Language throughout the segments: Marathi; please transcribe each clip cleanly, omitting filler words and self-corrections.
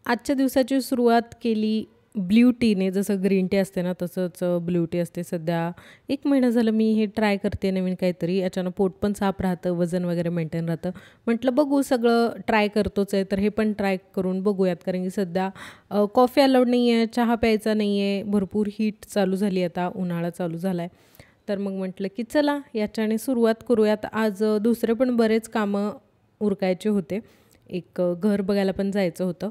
आजच्या दिवसाची सुरुवात केली ब्लू टीने. जसं ग्रीन टी असते ना, तसंच ब्लू टी असते. सध्या 1 महिना झालं मी हे ट्राय करते नवीन काहीतरी. याच्यानं पोट पण साफ राहतं, वजन वगैरे मेंटेन राहतं. म्हटलं बघू, सगळं ट्राय करतोच आहे, तर हे पण ट्राय करून बघूयात. कारण की सध्या कॉफी अलाउड नाही आहे, चहा प्यायचा नाही आहे, भरपूर हीट चालू झाली, आता उन्हाळा चालू झाला आहे. तर मग म्हटलं की चला याच्याने सुरुवात करूयात. आज दुसरे पण बरेच कामं उरकायचे होते. एक घर बघायला पण जायचं होतं.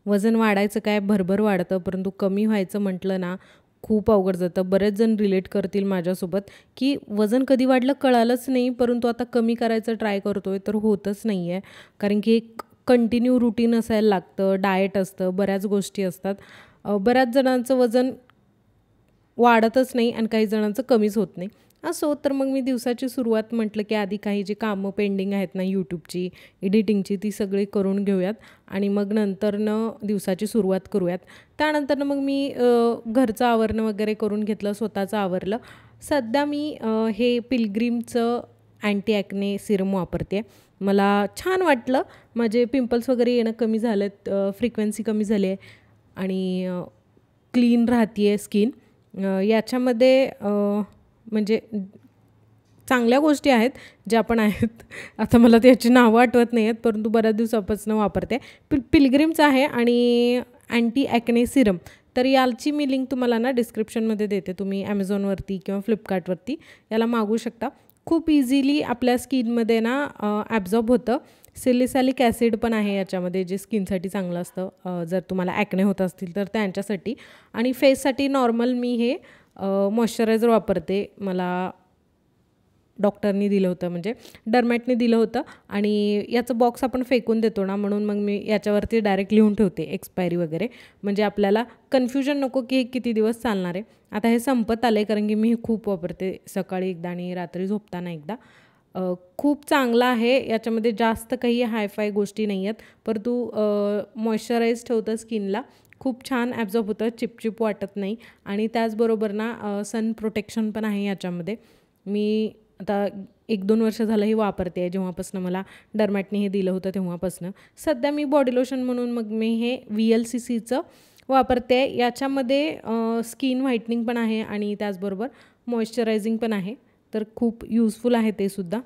वजन वाढायचं काय भरभर वाढतं, परंतु कमी व्हायचं म्हटलं ना खूप अवघड जातं. बरेच जण रिलेट करतील माझ्यासोबत की वजन कधी वाढलं कळालंच नाही, परंतु आता कमी करायचं ट्राय करतोय तर होतच नाही आहे. कारण की एक कंटिन्यू रुटीन असायला लागतं, डाएट असतं, बऱ्याच गोष्टी असतात. बऱ्याच जणांचं वजन वाढतच नाही आणि काही जणांचं कमीच होत नाही. असो, तर मग मी दिवसाची सुरुवात म्हटलं की आधी काही जी कामं पेंडिंग आहेत ना, यूट्यूबची, एडिटिंगची, ती सगळी करून घेऊयात आणि मग नंतरनं दिवसाची सुरुवात करूयात. त्यानंतरनं मग मी घरचं आवरणं वगैरे करून घेतलं, स्वतःचं आवरलं. सध्या मी हे पिलग्रीमचं अँटी ॲक्ने सिरम वापरते. मला छान वाटलं. माझे पिंपल्स वगैरे येणं कमी झालेत, फ्रिक्वेन्सी कमी झाली आहे आणि क्लीन राहते आहे स्किन. याच्यामध्ये म्हणजे चांगल्या गोष्टी आहेत ज्या पण आहेत. आता मला त्याची नावं आठवत नाही आहेत, परंतु बऱ्याच दिवसापासून वापरते. पिलग्रीमचं आहे आणि अँटी ॲक्ने सिरम. तर याची मी लिंक तुम्हाला ना डिस्क्रिप्शनमध्ये देते. तुम्ही ॲमेझॉनवरती किंवा फ्लिपकार्टवरती याला मागवू शकता. खूप इझिली आपल्या स्किनमध्ये ना ॲब्झॉर्ब होतं. सिलिसॅलिक ॲसिड पण आहे याच्यामध्ये, जे स्किनसाठी चांगलं असतं जर तुम्हाला ॲक्ने होत असतील तर त्यांच्यासाठी. आणि फेससाठी नॉर्मल मी हे मॉइश्चरायझर वापरते. मला डॉक्टरनी दिलं होतं, म्हणजे डर्मॅटने दिलं होतं. आणि याचं बॉक्स आपण फेकून देतो ना, म्हणून मग मी याच्यावरती डायरेक्ट लिहून ठेवते एक्सपायरी वगैरे, म्हणजे आपल्याला कन्फ्युजन नको की हे किती दिवस चालणार आहे. आता हे संपत आलं आहे, कारण की मी हे खूप वापरते, सकाळी एकदा आणि रात्री झोपताना एकदा. खूप चांगलं आहे. याच्यामध्ये जास्त काही हायफाय गोष्टी नाही आहेत, परंतु मॉइश्चराईज ठेवतं स्किनला. खूप छान ॲब्झॉर्ब होतं, चिपचिप वाटत नाही. आणि त्याचबरोबर ना सन प्रोटेक्शन पण आहे याच्यामध्ये. मी आता 1-2 वर्ष झालं हे वापरते आहे, जेव्हापासून मला डर्मॅटने हे दिलं होतं तेव्हापासून. सध्या मी बॉडी लोशन म्हणून मग मी हे VLCCचं वापरते. याच्यामध्ये स्किन व्हाईटनिंग पण आहे आणि त्याचबरोबर मॉइश्चरायझिंग पण आहे, तर खूप युजफुल आहे ते सुद्धा.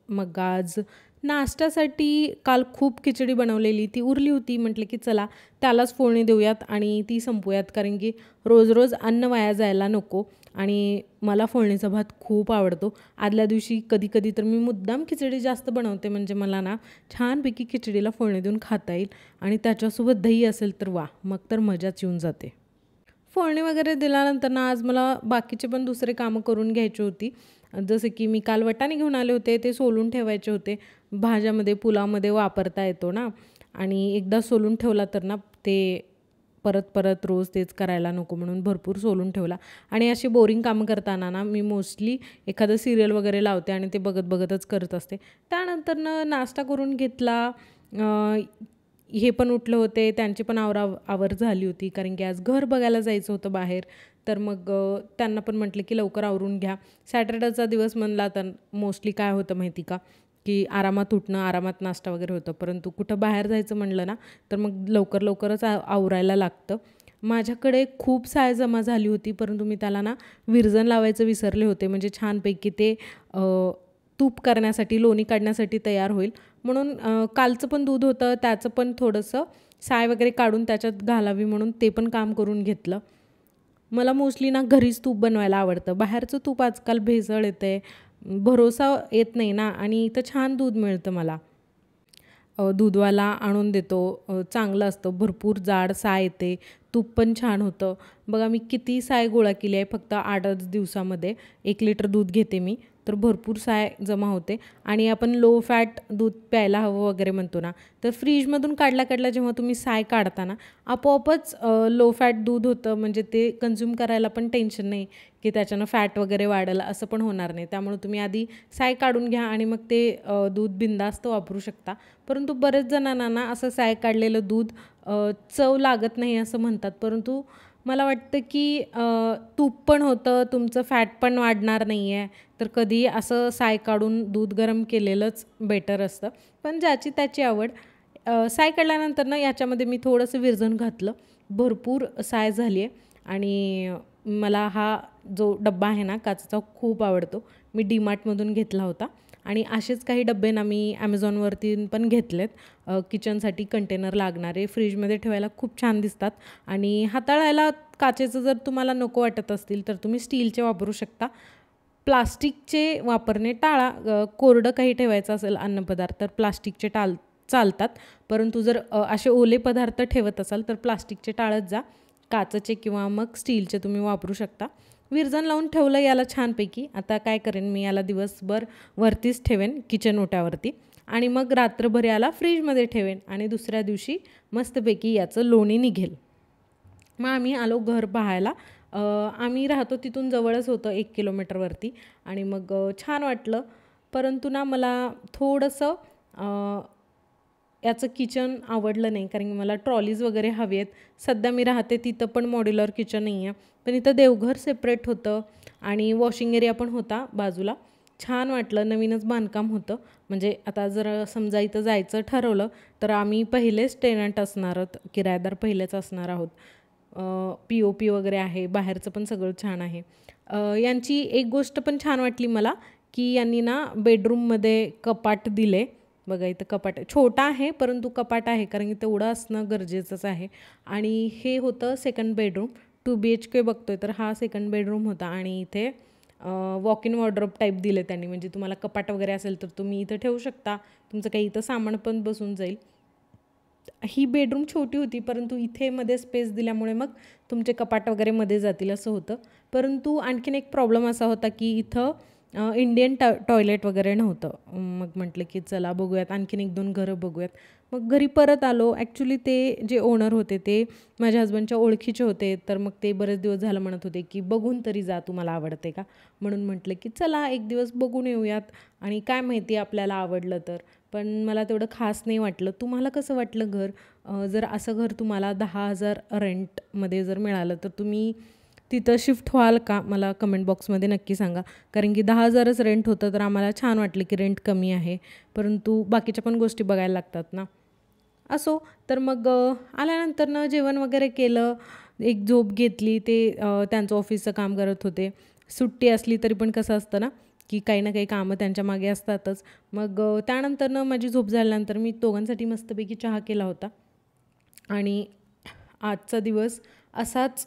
मग आज नाश्त्यासाठी काल खूप खिचडी बनवलेली, ती उरली होती. म्हटलं की चला त्यालाच फोडणी देऊयात आणि ती संपवूयात, कारण की रोज रोज अन्न वाया जायला नको. आणि मला फोडणीचा भात खूप आवडतो. आदल्या दिवशी कधी कधी तर मी मुद्दाम खिचडी जास्त बनवते, म्हणजे मला ना छानपैकी खिचडीला फोडणी देऊन खाता येईल. आणि त्याच्यासोबत दही असेल तर वा, मग तर मजाच येऊन जाते. फोडणी वगैरे दिल्यानंतर ना आज मला बाकीचे पण दुसरे कामं करून घ्यायची होती. जसं की मी काल वाटाणे घेऊन आले होते, ते सोलून ठेवायचे होते. भाज्यामध्ये, पुलावमध्ये वापरता येतो ना, आणि एकदा सोलून ठेवला तर ना ते परत परत रोज तेच करायला नको, म्हणून भरपूर सोलून ठेवला. आणि अशी बोरिंग कामं करताना ना मी मोस्टली एखादं सिरियल वगैरे लावते आणि ते बघत बघतच करत असते. त्यानंतरनं नाश्ता करून घेतला. हे पण उठले होते, त्यांची पण आवर झाली होती, कारण की आज घर बघायला जायचं होतं बाहेर. तर मग त्यांना पण म्हटलं की लवकर आवरून घ्या. सॅटर्डेचा दिवस म्हणला तर मोस्टली काय होतं माहिती का, की आरामात उठणं, आरामात नाश्ता वगैरे होतं. परंतु कुठं बाहेर जायचं म्हणलं ना तर मग लवकर लवकरच आवरायला लागतं. माझ्याकडे खूप साय जमा झाली होती, परंतु मी त्याला ना विरजण लावायचं विसरले होते, म्हणजे छानपैकी ते तूप करण्यासाठी, लोणी काढण्यासाठी तयार होईल म्हणून. कालचं पण दूध होतं, त्याचं पण थोडंसं साय वगैरे काढून त्याच्यात घालावी म्हणून ते पण काम करून घेतलं. मला मोस्टली ना घरीच तूप बनवायला आवडतं. बाहेरचं तूप आजकाल भेसळ येतं आहे, भरोसा येत नाही ना. आणि इथं छान दूध मिळतं मला. दूधवाला आणून देतो, चांगलं असतं, भरपूर जाड साय येते, तूप पण छान होतं. बघा मी किती साय गोळा केली आहे फक्त 8च दिवसामध्ये. 1 लिटर दूध घेते मी, तर भरपूर साय जमा होते. आणि आपण लो फॅट दूध प्यायला हवं वगैरे म्हणतो ना, तर फ्रीजमधून काढल्या जेव्हा तुम्ही साय काढता ना, आपोआपच लो फॅट दूध होतं, म्हणजे ते कन्झ्युम करायला पण टेन्शन नाही की त्याच्यानं फॅट वगैरे वाढेल, असं पण होणार नाही. त्यामुळे तुम्ही आधी साय काढून घ्या आणि मग ते दूध बिनधास्त वापरू शकता. परंतु बरेच जणांना ना असं साय काढलेलं दूध चव लागत नाही असं म्हणतात, परंतु मला वाटतं की तूप पण होतं, तुमचं फॅट पण वाढणार नाही आहे, तर कधी असं साय काढून दूध गरम केलेलंच बेटर असतं. पण ज्याची त्याची आवड. साय काढल्यानंतर ना याच्यामध्ये मी थोडंसं विरजण घातलं. भरपूर साय झाली आहे आणि मला हा जो डब्बा आहे ना काचेचा खूप आवडतो. मी डीमार्टमधून घेतला होता आणि असेच काही डब्बे ना मी ॲमेझॉनवरती पण घेतलेत. किचनसाठी कंटेनर लागणारे फ्रीजमध्ये ठेवायला खूप छान दिसतात आणि हाताळायला काचेचं जर तुम्हाला नको वाटत असतील तर तुम्ही स्टीलचे वापरू शकता. प्लास्टिकचे वापरणे टाळा. कोरडं काही ठेवायचं असेल अन्नपदार्थ तर प्लास्टिकचे चालतात, परंतु जर असे ओले पदार्थ ठेवत असाल तर प्लास्टिकचे टाळत जा. काचेचे किंवा मग स्टीलचे तुम्ही वापरू शकता. विरजण लावून ठेवलं याला छानपैकी. आता काय करेन मी याला दिवसभर वरतीच ठेवेन किचन ओट्यावरती आणि मग रात्रभर याला फ्रीजमध्ये ठेवेन आणि दुसऱ्या दिवशी मस्तपैकी याचं लोणी निघेल. मग आम्ही आलो घर पाहायला. आम्ही राहतो तिथून जवळच होतं 1 किलोमीटरवरती आणि मग छान वाटलं. परंतु ना मला थोडंसं याचं किचन आवडलं नाही, कारण की मला ट्रॉलीज वगैरे हवी आहेत. सध्या मी राहते तिथं पण मॉड्युलर किचन नाही आहे, पण इथं देवघर सेपरेट होतं आणि वॉशिंग एरिया पण होता बाजूला. छान वाटलं. नवीनच बांधकाम होतं. म्हणजे आता जर समजा इथं जायचं ठरवलं तर आम्ही पहिलेच टेनंट असणार आहोत, किरायेदार पहिलेच असणार आहोत. POP वगैरे आहे, बाहेरचं पण सगळं छान आहे. यांची एक गोष्ट पण छान वाटली मला, की यांनी ना बेडरूममध्ये कपाट दिले. बघा इथं कपाट छोटा आहे परंतु कपाट आहे, कारण की तेवढं असणं गरजेचंच आहे. आणि हे होतं सेकंड बेडरूम. 2 BHK बघतोय तर हा सेकंड बेडरूम होता आणि इथे वॉक इन वॉर्डरोब टाईप दिले त्यांनी. म्हणजे तुम्हाला कपाट वगैरे असेल तर तुम्ही इथं ठेवू शकता. तुमचं काही इथं सामान पण बसून जाईल. ही बेडरूम छोटी होती परंतु इथे मध्ये स्पेस दिल्यामुळे मग तुमचे कपाट वगैरे मध्ये जातील असं होतं. परंतु आणखीन एक प्रॉब्लेम असा होता की इथं इंडियन टॉयलेट वगैरे नव्हतं. मग म्हटलं की चला बघूयात, आणखीन 1-2 घरं बघूयात. मग घरी परत आलो. ॲक्च्युली ते जे ओनर होते ते माझ्या हस्बंडच्या ओळखीचे होते. तर मग ते बरेच दिवस झालं म्हणत होते की बघून तरी जा, तुम्हाला आवडते का. म्हणून म्हटलं की चला एक दिवस बघून येऊयात आणि काय माहिती आपल्याला आवडलं तर. पण मला तेवढं खास नाही वाटलं. तुम्हाला कसं वाटलं घर? जर असं घर तुम्हाला 10,000 रेंटमध्ये जर मिळालं तर तुम्ही तिथं शिफ्ट व्हाल का? मला कमेंट बॉक्समध्ये नक्की सांगा. कारण की 10,000च रेंट होतं तर आम्हाला छान वाटलं की रेंट कमी आहे, परंतु बाकीच्या पण गोष्टी बघायला लागतात ना. असो, तर मग आल्यानंतर जेवण वगैरे केलं, एक झोप घेतली. ते त्यांचं ऑफिसचं काम करत होते. सुट्टी असली तरी पण कसं असतं ना की काही ना काही कामं त्यांच्या मागे असतातच. मग त्यानंतर माझी झोप झाल्यानंतर मी दोघांसाठी मस्तपैकी चहा केला होता आणि आजचा दिवस असाच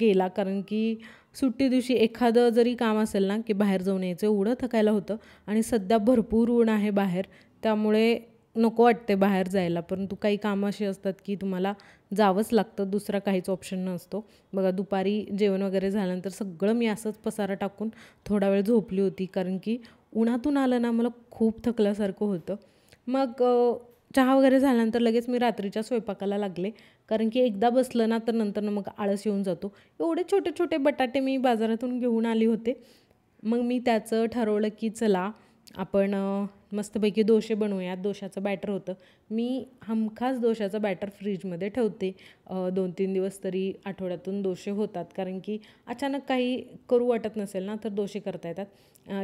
गेला. कारण की सुट्टी दिवशी एखादं जरी काम असेल ना की बाहेर जाऊन यायचं, एवढं थकायला होतं आणि सध्या भरपूर ऊन आहे बाहेर, त्यामुळे नको वाटते बाहेर जायला. परंतु काही कामं अशी असतात की तुम्हाला जावंच लागतं, दुसरा काहीच ऑप्शन नसतो. बघा दुपारी जेवण वगैरे झाल्यानंतर सगळं मी असंच पसारा टाकून थोडा वेळ झोपली होती, कारण की उन्हातून आलं ना मला खूप थकल्यासारखं होतं. मग चहा वगैरे झाल्यानंतर लगेच मी रात्रीच्या स्वयंपाकाला लागले, कारण की एकदा बसलं ना तर नंतर मग आळस येऊन जातो. एवढे छोटे छोटे बटाटे मी बाजारातून घेऊन आले होते. मग मी त्याचं ठरवलं की चला आपण मस्तपैकी डोसे बनवूयात. डोशाचं बॅटर होतं. मी हमखास डोशाचं बॅटर फ्रीजमध्ये ठेवते. 2-3 दिवस तरी आठवड्यातून डोसे होतात, कारण की अचानक काही करू वाटत नसेल ना तर डोसे करता येतात.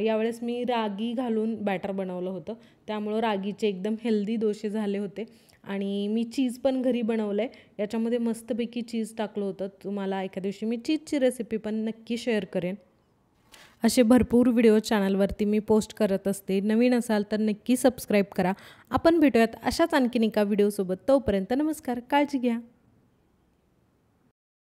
यावेळेस मी रागी घालून बॅटर बनवलं होतं, त्यामुळं रागीचे एकदम हेल्दी डोसे झाले होते. आणि मी चीज पण घरी बनवलं आहे. याच्यामध्ये मस्तपैकी चीज टाकलं होतं. तुम्हाला एका दिवशी मी चीजची रेसिपी पण नक्की शेअर करेन. असे भरपूर व्हिडिओ चॅनलवरती मी पोस्ट करत असते. नवीन असाल तर नक्की सबस्क्राईब करा. आपण भेटूयात अशाच आणखीन एका व्हिडिओसोबत. तोपर्यंत नमस्कार. काळजी घ्या.